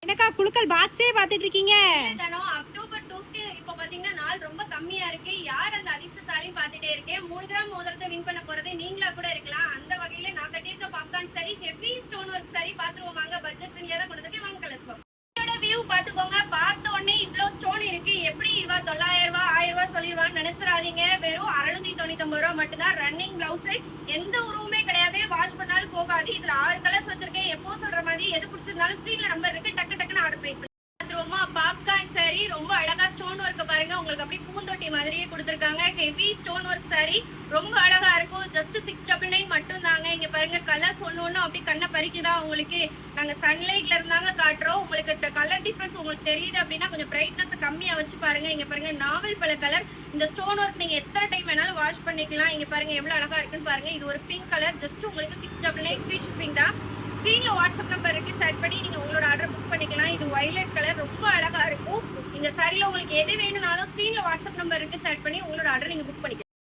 என்னக்கா குழுக்கள் பாக்ஸே பாத்துட்டு இருக்கீங்க? அக்டோபர் 2க்கு இப்ப பாத்தீங்கன்னா நாள் ரொம்ப கம்மியா இருக்கு. யார் அந்த அதிர்ஷ்டசாலின்னு பாத்துட்டே இருக்கேன். 3 கிராம் மோதிரத்தை வின் பண்ண போறது நீங்களா கூட இருக்கலாம். அந்த வகையில நான் கட்டியிருக்க பாப்கார்ன் சரி, ஹெவி ஸ்டோன் ஒர்க் சரி பாத்துருவோம் வாங்க. பட்ஜெட் ஃப்ரெண்ட்லியா தான் கொடுத்துருக்கேன். வாங்க கலர்ஸ் பார்ப்போம். வியூ பாத்துக்கோங்க. பார்த்த உடனே இவ்வளவு ஸ்டோன் இருக்கு. எப்படி இவ 900 ரூபாய் 1000 ரூபாய் சொல்லிடுவான்னு நினைச்சிடாதீங்க. வெறும் 699 ரூபாய் மட்டும்தான். ரன்னிங் பிளவுஸ், எந்த உருவமே கிடையாது. வாஷ் பண்ணாலும் போகாது. இதுல 6 கலர்ஸ் வச்சிருக்கேன். எப்போ சொல்ற மாதிரி எது பிடிச்சிருந்தாலும் ஸ்கிரீன்ல நம்பர் இருக்கு. டக்கு டக்குன்னு ஆர்டர் பிளேஸ் பாப்கார்ன் சாரி ரொம்ப அழகா ஸ்டோன் ஒர்க் பாருங்க. உங்களுக்கு அப்படியே பூந்தொட்டி மாதிரியே கொடுத்துருக்காங்க. ஹெவி ஸ்டோன் ஒர்க் சாரி ரொம்ப அழகா இருக்கும். ஜஸ்ட் 699 மட்டும் தாங்க. இங்க பாருங்க கலர் சொல்லணும்னு அப்படி கண்ணை பறிக்குதா உங்களுக்கு. நாங்க சன்லைட்ல இருந்தாங்க காட்டுறோம். உங்களுக்கு கலர் டிஃபரன்ஸ் உங்களுக்கு தெரியுது அப்படின்னா கொஞ்சம் பிரைட்னஸ் கம்மியா வச்சு பாருங்க. இங்க பாருங்க நாவல் பல கலர். இந்த ஸ்டோன் ஒர்க் நீங்க எத்தனை டைம் வேணாலும் வாஷ் பண்ணிக்கலாம். இங்க பாருங்க எவ்வளவு அழகா இருக்குன்னு பாருங்க. இது ஒரு பிங்க் கலர். ஜஸ்ட் உங்களுக்கு 699 ஃப்ரீ ஷிப்பிங் தான். ஸ்கிரீன்ல வாட்ஸ்அப் நம்பர் இருக்கு. சாட் பண்ணி நீங்க உங்களோட ஆர்டர் புக் பண்ணிக்கலாம். இது வயலட் கலர் ரொம்ப அழகா இருக்கும். இந்த சாரில உங்களுக்கு எது வேணும்னாலும் ஸ்கிரீன்ல வாட்ஸ்அப் நம்பர் இருக்கு. சாட் பண்ணி உங்களோட ஆர்டர் நீங்க புக் பண்ணிக்கலாம்.